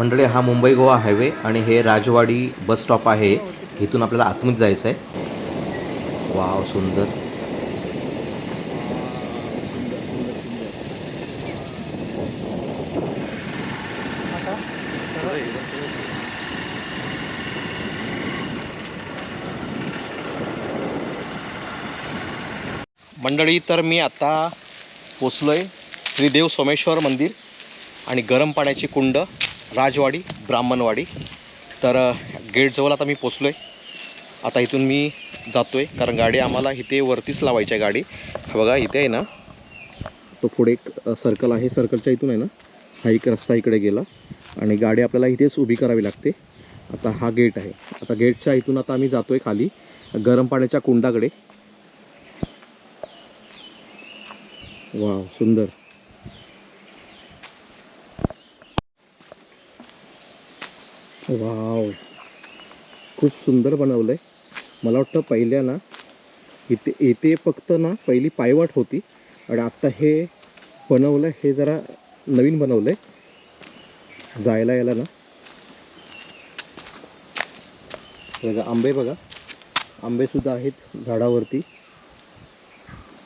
मंडळी हा मुंबई गोवा हायवे आणि हे राजवाडी बस स्टॉप आहे. इथून आपल्याला आतमध्ये जायचं आहे. वाव सुंदर. मंडळी तर मी आता पोचलो आहे श्रीदेव सोमेश्वर मंदिर आणि गरम पाण्याची कुंड राजवाडी ब्राह्मणवाडी. तर गेटजवळ आता मी पोचलो आहे. आता इथून मी जातो आहे कारण गाडी आम्हाला इथे वरतीच लावायची आहे. गाडी बघा इथे आहे ना, तो पुढे एक सर्कल आहे, सर्कलच्या इथून आहे ना हा एक रस्ता इकडे गेला आणि गाडी आपल्याला इथेच उभी करावी लागते. आता हा गेट आहे. आता गेटच्या इथून आता आम्ही जातो आहे खाली गरम पाण्याच्या कुंडाकडे. वाव सुंदर. वाव खूप सुंदर बनवलं आहे. मला वाटतं पहिल्या ना इथे फक्त ना पहिली पायवाट होती आणि आत्ता हे बनवलं, हे जरा नवीन बनवलं आहे जायला यायला ना. बघा आंबे, बघा आंबेसुद्धा आहेत झाडावरती.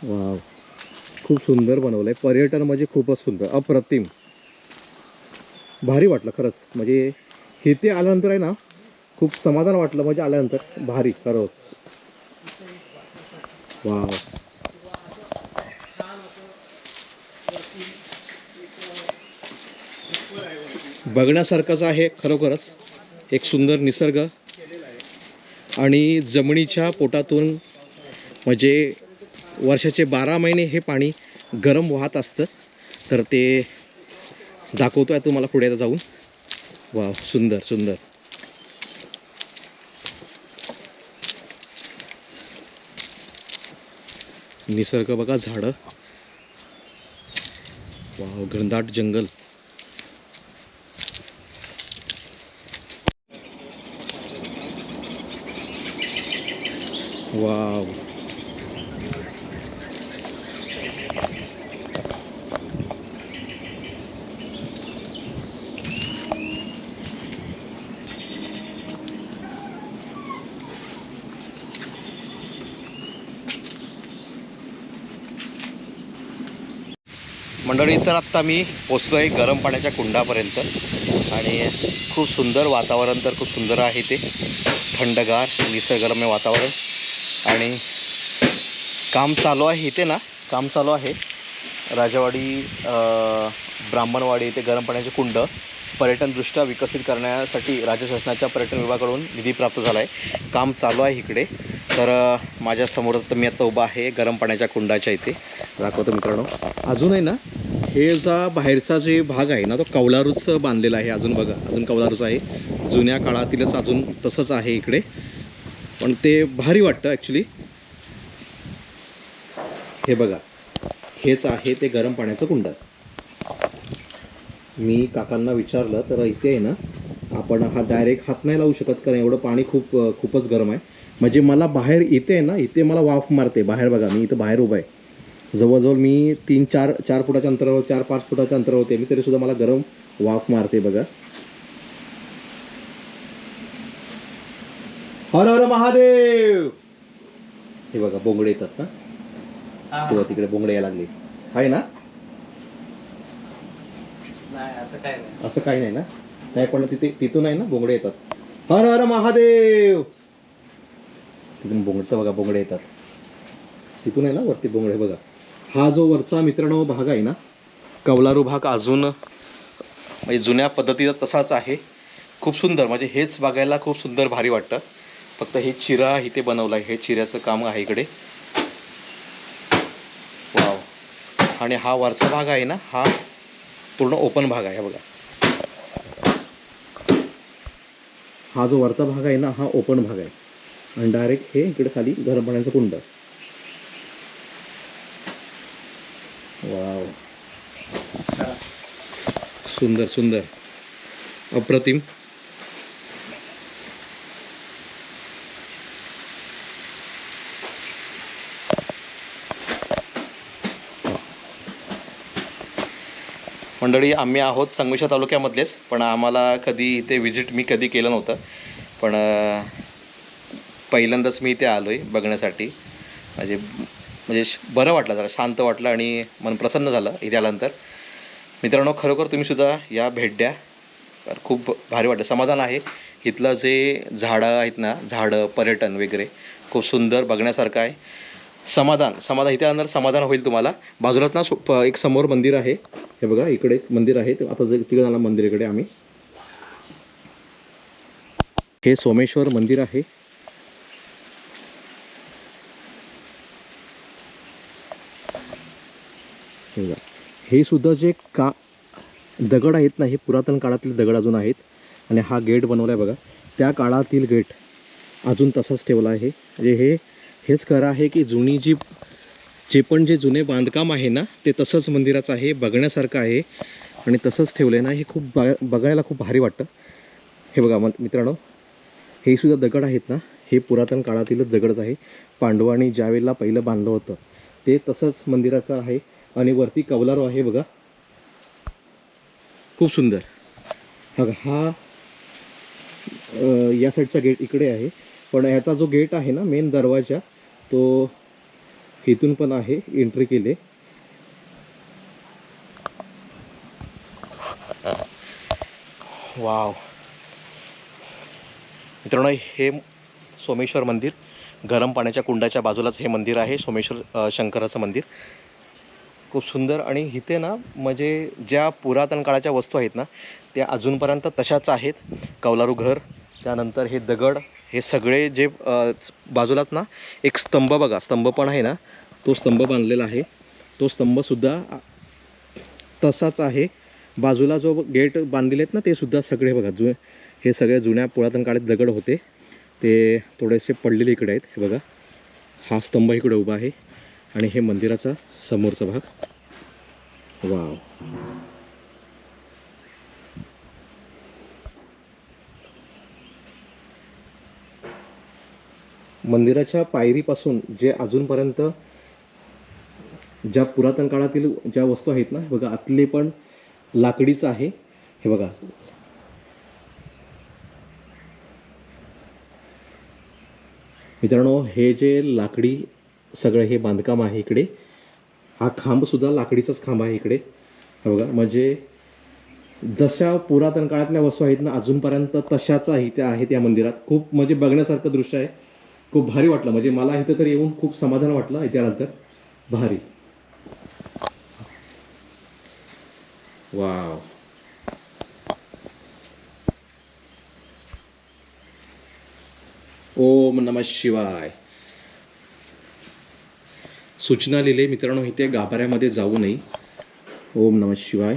वाव खूप सुंदर बनवलं आहे. पर्यटन म्हणजे खूपच सुंदर, अप्रतिम, भारी वाटलं खरंच. म्हणजे इथे आल्यानंतर आहे ना खूप समाधान वाटलं, म्हणजे आल्यानंतर भारी खरंच. वाव बघण्यासारखंच आहे खरोखरच. एक सुंदर निसर्ग आणि जमिनीच्या पोटातून म्हणजे वर्षाचे 12 महिने हे पाणी गरम वाहत असतं. तर ते दाखवतो आहे तुम्हाला पुढे आता जाऊन. वाव सुंदर सुंदर. निसर्ग बघा, झाडं, वाव घनदाट जंगल. वाव मंडळी, तर आत्ता मी पोचलो आहे गरम पाण्याच्या कुंडापर्यंत आणि खूप सुंदर वातावरण, तर खूप सुंदर आहे ते, थंडगार निसर्गरम्य वातावरण. आणि काम चालू आहे इथे ना, काम चालू आहे राजवाडी ब्राह्मणवाडी इथे गरम पाण्याचे कुंड पर्यटनदृष्ट्या विकसित करण्यासाठी राज्य शासनाच्या पर्यटन विभागाकडून निधी प्राप्त झाला आहे. काम चालू आहे इकडे. तर माझ्यासमोर तर मी आता उभा आहे गरम पाण्याच्या कुंडाच्या इथे. दाखवतो मित्रांनो. अजून आहे ना हे जा बाहेरचा जे भाग आहे ना तो कौलारूच बांधलेला आहे. अजून बघा, अजून कौलारूच आहे, जुन्या काळातीलच अजून तसंच आहे इकडे. पण ते भारी वाटतं ॲक्च्युली. हे बघा, हेच आहे ते गरम पाण्याचं कुंड. मी काकांना विचारलं तर इथे आहे ना आपण हा डायरेक्ट हात नाही लावू शकत कारण एवढं पाणी खूपच गरम आहे. म्हणजे मला बाहेर इथे आहे ना, इथे मला वाफ मारते बाहेर. बघा मी इथं बाहेर उभा आहे, जवळजवळ मी 3-4 फुटाच्या अंतरावर, 4-5 फुटाच्या अंतरावर होते मी, तरीसुद्धा मला गरम वाफ मारते. बघा. हर हर महादेव. हे बघा बोंगडे येतात ना, तेव्हा तिकडे बोंगडे यायला लागले आहे ना. असं काही नाही ना, नाही पण तिथून आहे ना बोंगडे येतात. हर हर महादेव. तिथून बोंगडचं बघा, बोंगडे येतात तिथून आहे ना वरती बोंगडे. बघा हा जो वरचा मित्रांनो भाग आहे ना, कौलारू भाग, अजून म्हणजे जुन्या पद्धतीचा तसाच आहे. खूप सुंदर, म्हणजे हेच बघायला खूप सुंदर भारी वाटतं. फक्त हे चिरा इथे बनवलं आहे, हे चिऱ्याचं काम आहे इकडे. वाव. आणि हा वरचा भाग आहे ना, हा पूर्ण ओपन भाग आहे. बघा हा जो वरचा भाग आहे ना, हा ओपन भाग आहे आणि डायरेक्ट हे इकडे खाली गरम पाण्याचं कुंड. वाव सुंदर सुंदर, अप्रतिम. मंडळी, आम्ही आहोत संगमेश्वर तालुक्यामधलेच, पण आम्हाला कधी इथे व्हिजिट मी कधी केलं नव्हतं. पण पहिल्यांदाच मी इथे आलो आहे बघण्यासाठी. म्हणजे बरं वाटलं, जरा शांत वाटलं आणि मन प्रसन्न झालं इथे आल्यानंतर. मित्रांनो, खरोखर तुम्हीसुद्धा या भेट द्या. खूप भारी वाटतं, समाधान आहे. इथलं जे झाडं आहेत ना, झाडं, पर्यटन वगैरे खूप सुंदर बघण्यासारखं आहे. समाधान इथे आल्यानंतर समाधान होईल तुम्हाला. बाजूलाच ना एक समोर मंदिर आहे, हे बघा इकडे एक मंदिर आहे. आता जर तिकडे जाणार मंदिराकडे आम्ही. हे सोमेश्वर मंदिर आहे. हे सुद्धा जे दगड आहेत ना, हे पुरातन काळातील दगड अजून आहेत. आणि हा गेट बनवला आहे बघा, त्या काळातील गेट अजून तसाच ठेवला आहे. म्हणजे हेच खरं आहे की जुनी जे पण जे जुने बांधकाम आहे ना, ते तसंच मंदिराचं आहे, बघण्यासारखं आहे. आणि तसंच ठेवलं आहे ना, हे खूप बघायला खूप भारी वाटतं. हे बघा मित्रांनो, हे सुद्धा दगड आहेत ना, हे पुरातन काळातीलच दगडच आहे. पांडवांनी ज्यावेळेला पहिलं बांधलं होतं ते तसंच मंदिराचं आहे. आणि वरती कौलारू आहे बघा, खूप सुंदर. हा या साईडचा गेट इकडे आहे, पण ह्याचा जो गेट आहे ना, मेन दरवाजा, तो इथून पण आहे, एंट्री केले. वाव मित्रांनो, हे सोमेश्वर मंदिर, गरम पाण्याच्या कुंडाच्या बाजूलाच हे मंदिर आहे, सोमेश्वर शंकराचं मंदिर. खूप सुंदर. आणि इथे ना, म्हणजे ज्या पुरातन काळाच्या वस्तू आहेत ना, त्या अजूनपर्यंत तशाच आहेत. कौलारू घर, त्यानंतर हे दगड, हे सगळे जे बाजूलात ना एक स्तंभ बघा, स्तंभ पण आहे ना, तो स्तंभ बांधलेला आहे. तो स्तंभसुद्धा तसाच आहे. बाजूला जो गेट बांधलेले आहेत ना, ते सुद्धा सगळे बघा, हे सगळे जुन्या पुरातन काळात दगड होते, ते थोडेसे पडलेले इकडे आहेत. हे बघा, हा स्तंभ इकडे उभा आहे. आणि हे मंदिराचा समोरचा भाग. वाव. मंदिराच्या पायरीपासून जे अजूनपर्यंत ज्या पुरातन काळातील ज्या वस्तू आहेत ना, बघा, आतले पण लाकडीचं आहे. हे बघा, मित्रांनो, हे जे लाकडी सगळं हे बांधकाम आहे इकडे, हा खांबसुद्धा लाकडीचाच खांब आहे इकडे. हे बघा, म्हणजे जशा पुरातन काळातल्या वस्तू आहेत ना, अजूनपर्यंत तशाच इथे आहेत या मंदिरात. खूप म्हणजे बघण्यासारखं दृश्य आहे, खूप भारी वाटलं. म्हणजे मला इथं तर येऊन खूप समाधान वाटलं. इथे आल्यानंतर भारी. वाव. ओम नमः शिवाय. सूचना लिहिले मित्रांनो, इथे गाभाऱ्यामध्ये जाऊ नये. ओम नमः शिवाय.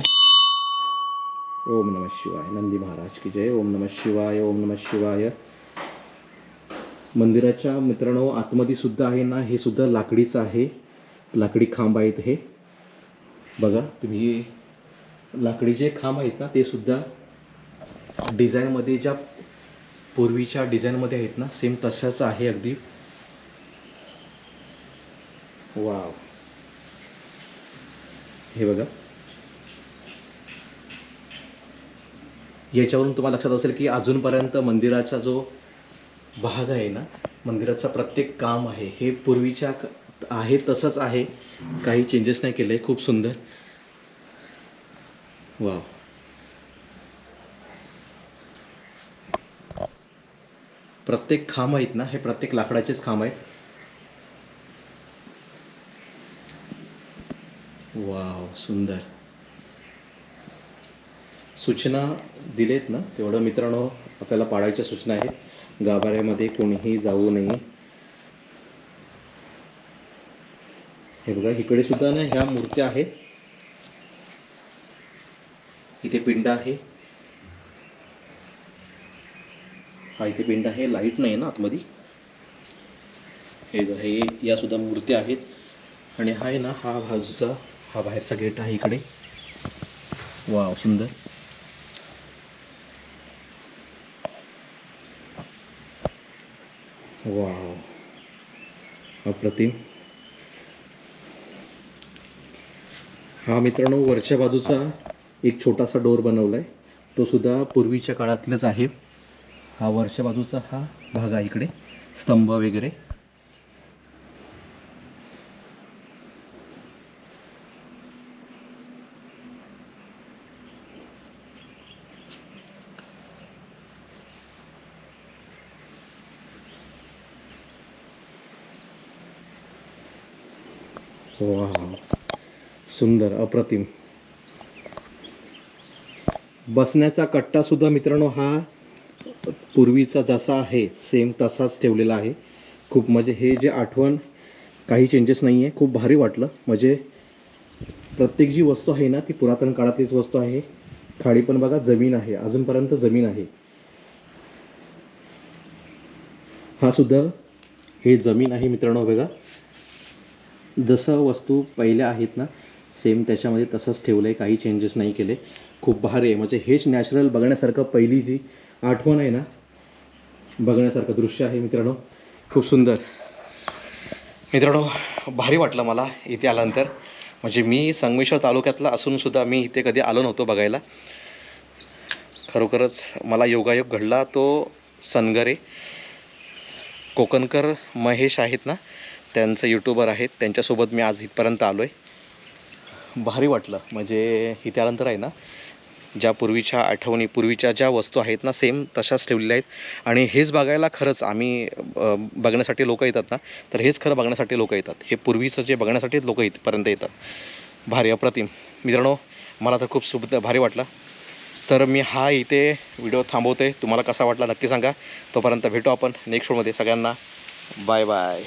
ओम नमः शिवाय. नंदी महाराज की जय. ओम नमः शिवाय. ओम नमः शिवाय. मंदिराच्या मित्रांनो आतमध्ये सुद्धा आहे ना, हे सुद्धा लाकडीचं आहे, लाकडी खांब आहेत. हे बघा तुम्ही, लाकडीचे खांब आहेत ना, ते सुद्धा डिझाईनमध्ये, ज्या पूर्वीच्या डिझाईनमध्ये आहेत ना, सेम तशाच आहे अगदी. वाव. हे बघा, याच्यावरून तुम्हाला लक्षात असेल की अजूनपर्यंत मंदिराचा जो भाग आहे ना, मंदिराचा प्रत्येक काम आहे हे पूर्वीच्या आहे तसंच आहे, काही चेंजेस नाही केले. खूप सुंदर. वाव. प्रत्येक खांब आहेत ना, हे प्रत्येक लाकडाचेच खांब आहेत. वाव, सुंदर. सूचना दिलेत ना, तेवढं मित्रांनो आपल्याला पाळायच्या सूचना आहेत. गाभाऱ्यामध्ये कोणीही जाऊ नये. हे बघा, इकडे सुद्धा ना ह्या मूर्त्या आहेत. इथे पिंड आहे, हा इथे पिंड आहे. लाईट नाही आहे ना आतमध्ये. हे या सुद्धा मूर्त्या आहेत. आणि हा आहे ना, हा बाजूचा, हा बाहेरचा गेट आहे इकडे. वाव, सुंदर. वाव, अप्रतिम. हा मित्रांनो वरच्या बाजूचा एक छोटासा डोर बनवला आहे, तो सुद्धा पूर्वीच्या काळातलंच आहे. हा वरच्या बाजूचा हा भाग आहे, इकडे स्तंभ वगैरे. वा, सुंदर, अप्रतिम. बसण्याचा कट्टासुद्धा मित्रांनो हा पूर्वीचा जसा आहे सेम तसाच ठेवलेला आहे. खूप म्हणजे हे जे आठवण, काही चेंजेस नाही आहे. खूप भारी वाटलं. म्हणजे प्रत्येक जी वस्तू आहे ना ती पुरातन काळातलीच वस्तू आहे. खाली पण बघा जमीन आहे, अजूनपर्यंत जमीन आहे. हा सुद्धा हे जमीन आहे मित्रांनो बघा. जसं वस्तू पहिल्या आहेत ना सेम त्याच्यामध्ये तसंच ठेवलं आहे, काही चेंजेस नाही केले. खूप भारी आहे. म्हणजे हेच नॅचरल बघण्यासारखं पहिली जी आठवण आहे ना, बघण्यासारखं दृश्य आहे मित्रांनो. खूप सुंदर मित्रांनो, भारी वाटलं मला इथे आल्यानंतर. म्हणजे मी संगमेश्वर तालुक्यातला असूनसुद्धा मी इथे कधी आलो नव्हतो बघायला. खरोखरच मला योगायोग घडला. तो सनगरे कोकणकर महेश आहेत ना, त्यांचं यूट्यूबर आहेत, त्यांच्यासोबत मी आज इथपर्यंत आलो आहे. भारी वाटलं. म्हणजे इथे आल्यानंतर आहे ना, ज्या पूर्वीच्या आठवणी, पूर्वीच्या ज्या वस्तू आहेत ना सेम तशाच ठेवलेल्या आहेत. आणि हेच बघायला खरंच आम्ही बघण्यासाठी लोक येतात ना, तर हेच खरं बघण्यासाठी लोक येतात. हे पूर्वीचं जे बघण्यासाठी लोक इथपर्यंत येतात. भारी, अप्रतिम मित्रांनो. मला तर खूप भारी वाटला. तर मी हा इथे व्हिडिओ थांबवतो आहे. तुम्हाला कसा वाटला नक्की सांगा. तोपर्यंत भेटू आपण नेक्स्ट शोमध्ये. सगळ्यांना बाय बाय.